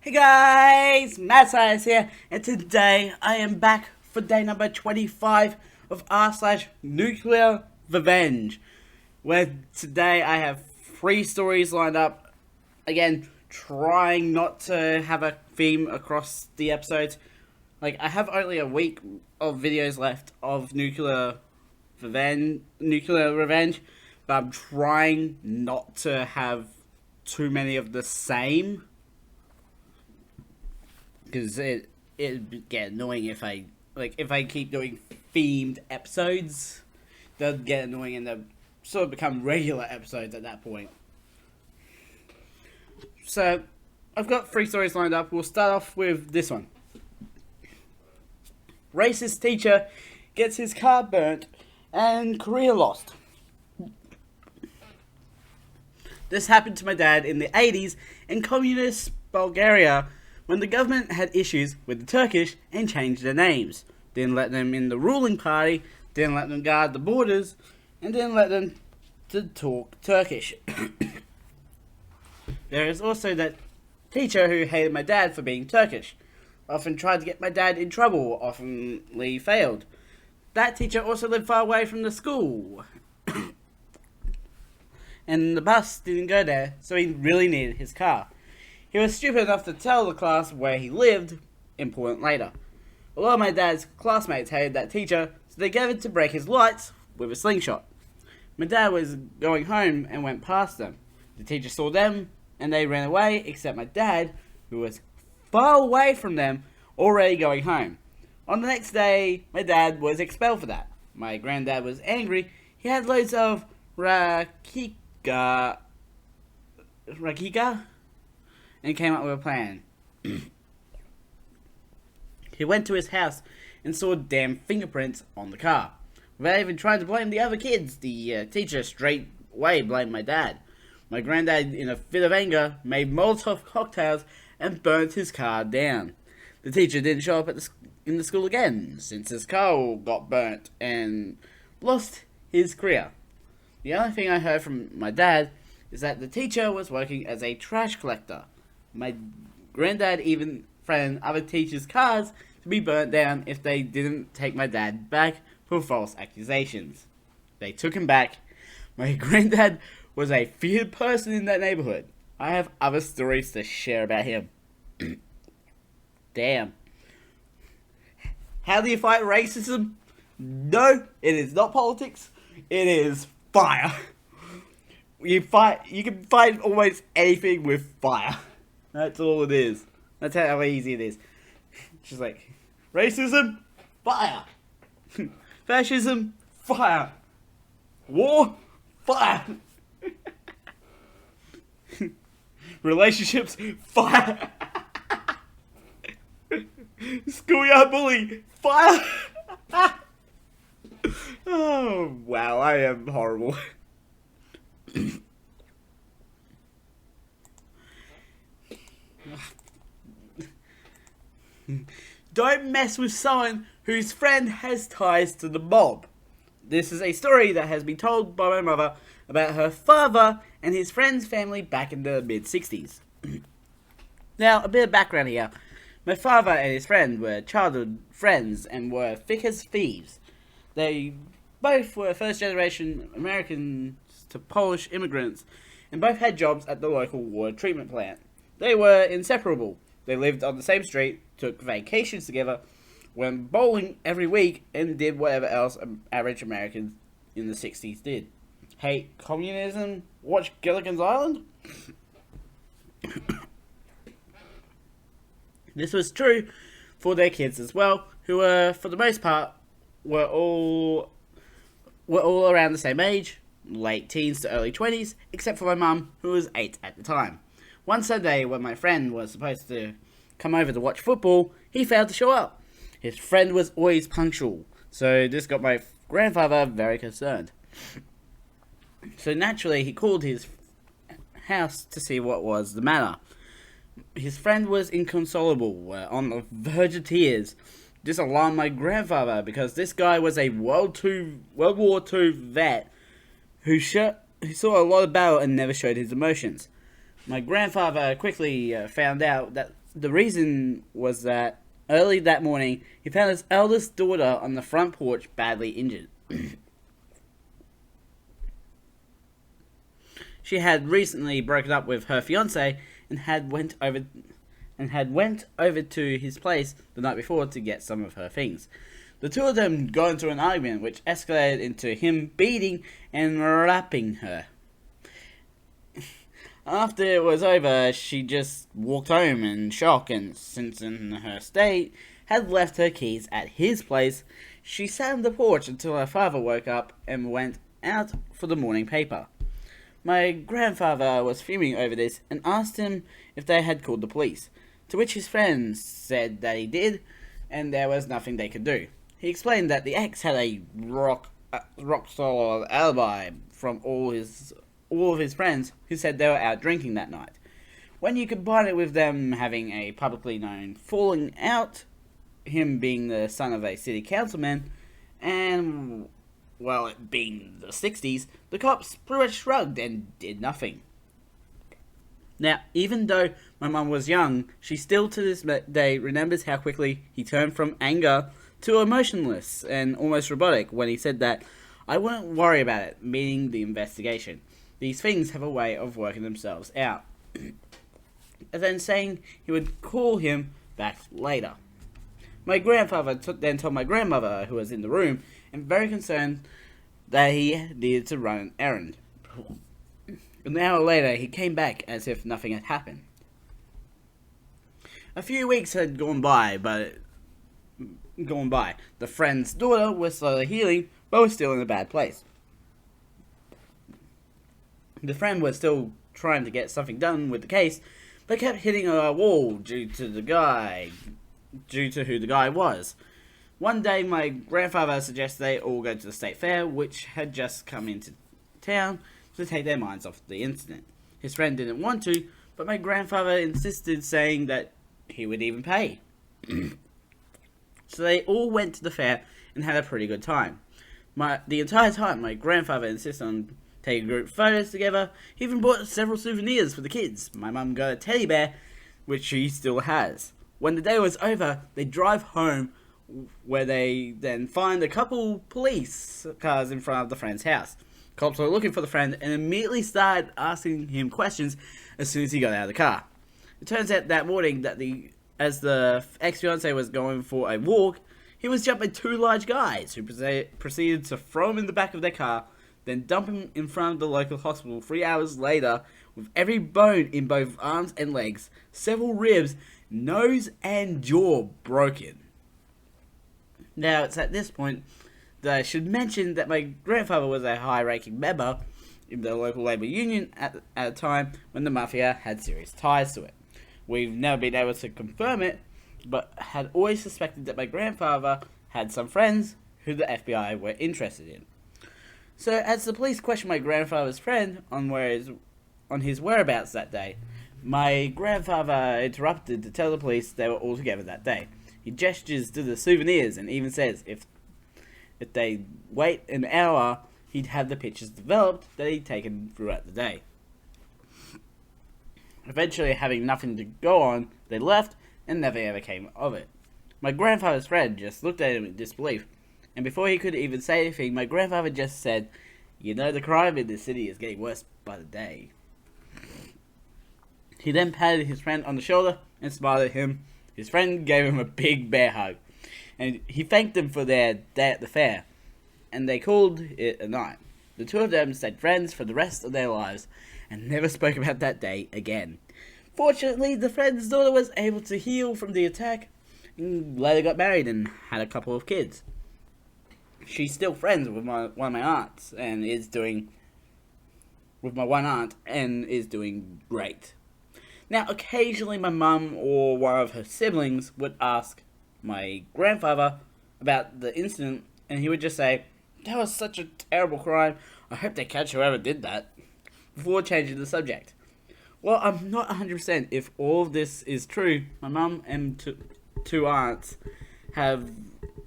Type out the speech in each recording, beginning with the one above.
Hey guys, Matt Science here, and today I am back for day number 25 of r/NuclearRevenge, where today I have 3 stories lined up. Again, trying not to have a theme across the episodes. Like, I have only a week of videos left of Nuclear Revenge, but I'm trying not to have too many of the same. Because it'd get annoying if I keep doing themed episodes. They'll get annoying and they'll sort of become regular episodes at that point. So, I've got 3 stories lined up. We'll start off with this one. Racist teacher gets his car burnt and career lost. This happened to my dad in the 80s in communist Bulgaria, when the government had issues with the Turkish and changed their names. Didn't let them in the ruling party, didn't let them guard the borders, and didn't let them to talk Turkish. There is also that teacher who hated my dad for being Turkish. Often tried to get my dad in trouble, oftenly failed. That teacher also lived far away from the school. And the bus didn't go there, so he really needed his car. He was stupid enough to tell the class where he lived, important later. A lot of my dad's classmates hated that teacher, so they gathered to break his lights with a slingshot. My dad was going home and went past them. The teacher saw them, and they ran away, except my dad, who was far away from them, already going home. On the next day, my dad was expelled for that. My granddad was angry. He had loads of Rakika, and came up with a plan. He went to his house and saw damn fingerprints on the car. Without even trying to blame the other kids, the teacher straight away blamed my dad. My granddad, in a fit of anger, made Molotov cocktails and burnt his car down. The teacher didn't show up in the school again, since his car got burnt and lost his career. The only thing I heard from my dad is that the teacher was working as a trash collector. My granddad even threatened other teachers' cars to be burnt down if they didn't take my dad back for false accusations. They took him back. My granddad was a feared person in that neighborhood. I have other stories to share about him. Damn. How do you fight racism? No, it is not politics. It is fire. You can fight almost anything with fire. That's all it is. That's how easy it is. Just like, racism, fire. Fascism, fire. War, fire. Relationships, fire. Schoolyard bully, fire. Oh, wow, I am horrible. Don't mess with someone whose friend has ties to the mob. This is a story that has been told by my mother about her father and his friend's family back in the mid-60s. Now, a bit of background here. My father and his friend were childhood friends and were thick as thieves. They both were first-generation Americans to Polish immigrants, and both had jobs at the local water treatment plant. They were inseparable. They lived on the same street, took vacations together, went bowling every week, and did whatever else average Americans in the 60s did. Hate communism? Watch Gilligan's Island? This was true for their kids as well, who were, for the most part, were all around the same age, late teens to early 20s, except for my mum, who was 8 at the time. One Sunday, when my friend was supposed to come over to watch football, he failed to show up. His friend was always punctual, so this got my grandfather very concerned. So naturally, he called his house to see what was the matter. His friend was inconsolable, on the verge of tears. This alarmed my grandfather, because this guy was a World War II vet who saw a lot of battle and never showed his emotions. My grandfather quickly found out that The reason was that early that morning he found his eldest daughter on the front porch badly injured. She had recently broken up with her fiance and had went over to his place the night before to get some of her things. The two of them got into an argument which escalated into him beating and rapping her. After it was over, she just walked home in shock, and since in her state, had left her keys at his place. She sat on the porch until her father woke up and went out for the morning paper. My grandfather was fuming over this and asked him if they had called the police, to which his friends said that he did, and there was nothing they could do. He explained that the ex had a rock solid alibi from all of his friends who said they were out drinking that night. When you combine it with them having a publicly known falling out, him being the son of a city councilman, and, well, it being the 60s, the cops pretty much shrugged and did nothing. Now, even though my mum was young, she still to this day remembers how quickly he turned from anger to emotionless and almost robotic when he said that, "I wouldn't worry about it," meaning the investigation. These things have a way of working themselves out. And then saying he would call him back later. My grandfather then told my grandmother, who was in the room, and very concerned that he needed to run an errand. An hour later, he came back as if nothing had happened. A few weeks had gone by. The friend's daughter was slowly healing, but was still in a bad place. The friend was still trying to get something done with the case, but kept hitting a wall due to who the guy was. One day, my grandfather suggested they all go to the state fair, which had just come into town, to take their minds off the incident. His friend didn't want to, but my grandfather insisted, saying that he would even pay. So they all went to the fair and had a pretty good time. The entire time, my grandfather insisted on taking group photos together. He even bought several souvenirs for the kids. My mum got a teddy bear, which she still has. When the day was over, they drive home, where they then find a couple police cars in front of the friend's house. Cops were looking for the friend and immediately started asking him questions as soon as he got out of the car. It turns out that morning that as the ex-fiancé was going for a walk, he was jumped by two large guys who proceeded to throw him in the back of their car, then dump him in front of the local hospital 3 hours later with every bone in both arms and legs, several ribs, nose and jaw broken. Now, it's at this point that I should mention that my grandfather was a high-ranking member in the local labour union at a time when the mafia had serious ties to it. We've never been able to confirm it, but had always suspected that my grandfather had some friends who the FBI were interested in. So, as the police questioned my grandfather's friend on his whereabouts that day, my grandfather interrupted to tell the police they were all together that day. He gestures to the souvenirs and even says if they wait an hour, he'd have the pictures developed that he'd taken throughout the day. Eventually, having nothing to go on, they left and never ever came of it. My grandfather's friend just looked at him in disbelief, and before he could even say anything, my grandfather just said, "You know, the crime in this city is getting worse by the day." He then patted his friend on the shoulder and smiled at him. His friend gave him a big bear hug, and he thanked them for their day at the fair, and they called it a night. The two of them stayed friends for the rest of their lives, and never spoke about that day again. Fortunately, the friend's daughter was able to heal from the attack, and later got married and had a couple of kids. She's still friends with one of my aunts, and is doing great. Now, occasionally my mum or one of her siblings would ask my grandfather about the incident, and he would just say, "That was such a terrible crime. I hope they catch whoever did that," before changing the subject. Well, I'm not 100% if all of this is true. My mum and two aunts have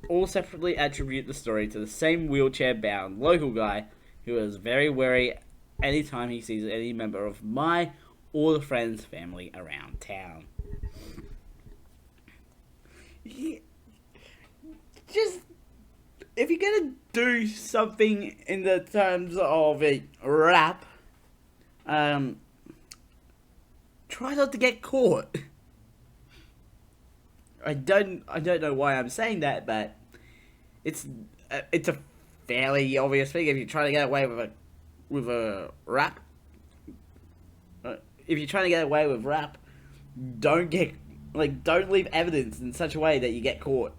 all separately attribute the story to the same wheelchair-bound local guy who is very wary anytime he sees any member of my or the friend's family around town. gonna do something in the terms of a rap, try not to get caught. I don't know why I'm saying that, but it's a fairly obvious thing. If you're trying to get away with a rap, if you're trying to get away with rap, don't leave evidence in such a way that you get caught.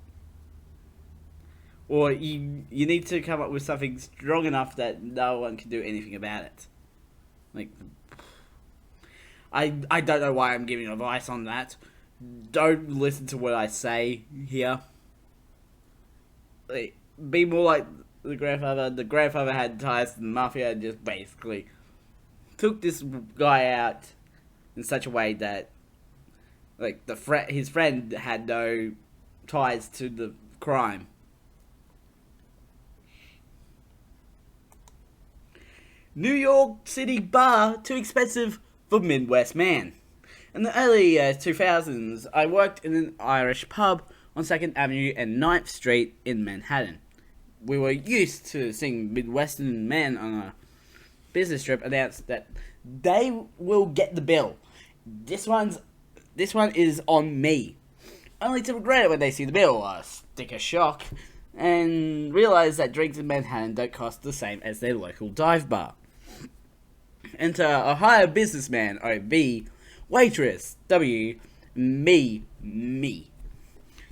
Or you need to come up with something strong enough that no one can do anything about it. Like, I don't know why I'm giving advice on that. Don't listen to what I say here. Like, be more like the grandfather. The grandfather had ties to the mafia and just basically took this guy out in such a way that, like, his friend had no ties to the crime. New York City bar too expensive for Midwest man. In the early 2000s, I worked in an Irish pub on 2nd Avenue and 9th Street in Manhattan. We were used to seeing Midwestern men on a business trip announce that they will get the bill. This one is on me. Only to regret it when they see the bill, sticker shock, and realize that drinks in Manhattan don't cost the same as their local dive bar. Enter a higher businessman, OB, waitress, W, me.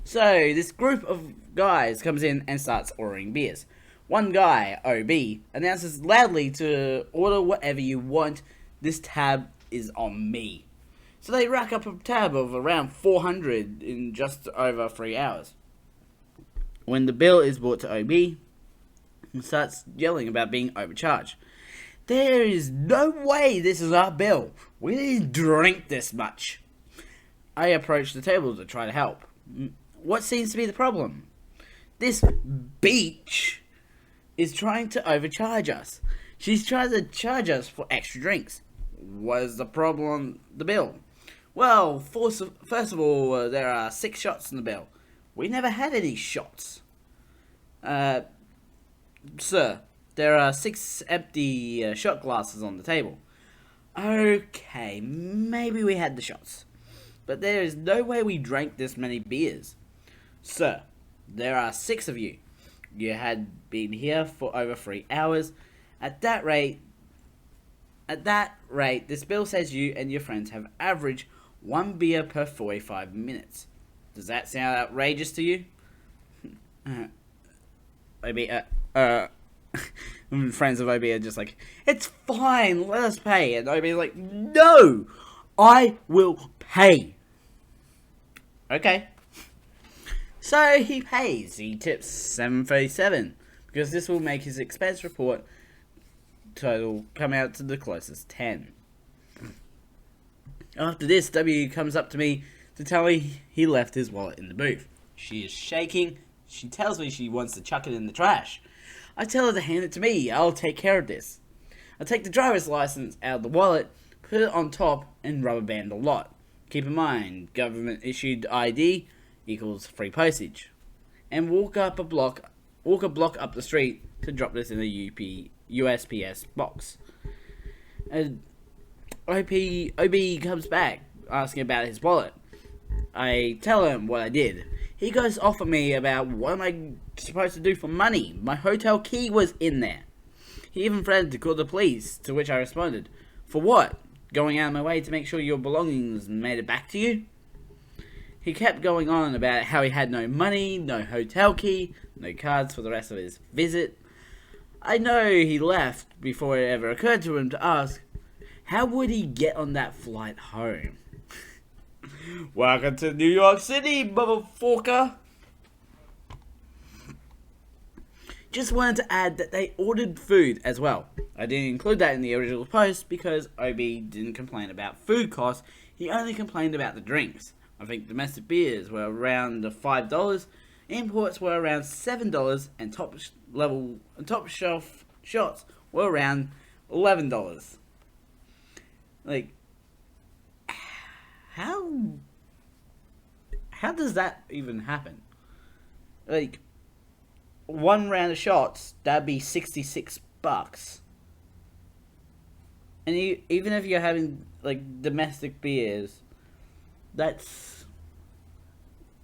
So this group of guys comes in and starts ordering beers. One guy, OB, announces loudly to order whatever you want. This tab is on me. So they rack up a tab of around 400 in just over 3 hours. When the bill is brought to OB, he starts yelling about being overcharged. There is no way this is our bill. We didn't drink this much. I approach the table to try to help. What seems to be the problem? This beach is trying to overcharge us. She's trying to charge us for extra drinks. What is the problem on the bill? Well, first of all, there are 6 shots in the bill. We never had any shots. Sir, there are 6 empty shot glasses on the table. Okay, maybe we had the shots. But there is no way we drank this many beers. Sir, there are 6 of you. You had been here for over 3 hours. At that rate, this bill says you and your friends have averaged 1 beer per 45 minutes. Does that sound outrageous to you? Friends of OB are just like, it's fine, let us pay. And OB is like, no, I will pay. Okay. So he pays. He tips $7.37 because this will make his expense report total come out to the closest 10. After this, W comes up to me to tell me he left his wallet in the booth. She is shaking. She tells me she wants to chuck it in the trash. I tell her to hand it to me. I'll take care of this. I take the driver's license out of the wallet, put it on top, and rubber band the lot. Keep in mind, government issued ID equals free postage. And walk a block up the street to drop this in a USPS box. OB comes back, asking about his wallet. I tell him what I did. He goes off at me about what am I supposed to do for money. My hotel key was in there. He even threatened to call the police, to which I responded, for what? Going out of my way to make sure your belongings made it back to you? He kept going on about how he had no money, no hotel key, no cards for the rest of his visit. I know he left before it ever occurred to him to ask, how would he get on that flight home? Welcome to New York City, motherfucker! Just wanted to add that they ordered food as well. I didn't include that in the original post because OB didn't complain about food costs, he only complained about the drinks. I think domestic beers were around $5, imports were around $7, and top shelf shots were around $11. Like, how does that even happen? Like, one round of shots, that'd be $66. And even if you're having like domestic beers, that's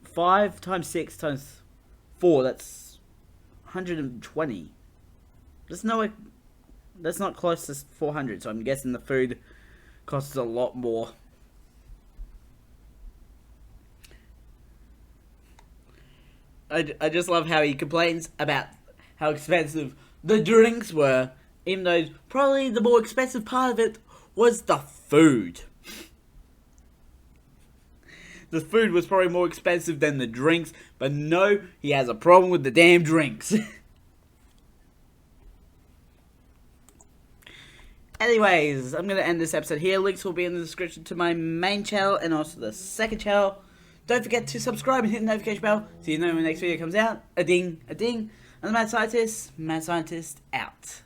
5 times 6 times 4. That's 120. That's not close to 400. So I'm guessing the food costs a lot more. I just love how he complains about how expensive the drinks were, even though probably the more expensive part of it was the food. The food was probably more expensive than the drinks, but no, he has a problem with the damn drinks. Anyways, I'm going to end this episode here. Links will be in the description to my main channel and also the second channel. Don't forget to subscribe and hit the notification bell so you know when the next video comes out. A ding, a ding. I'm the Mad Scientist out.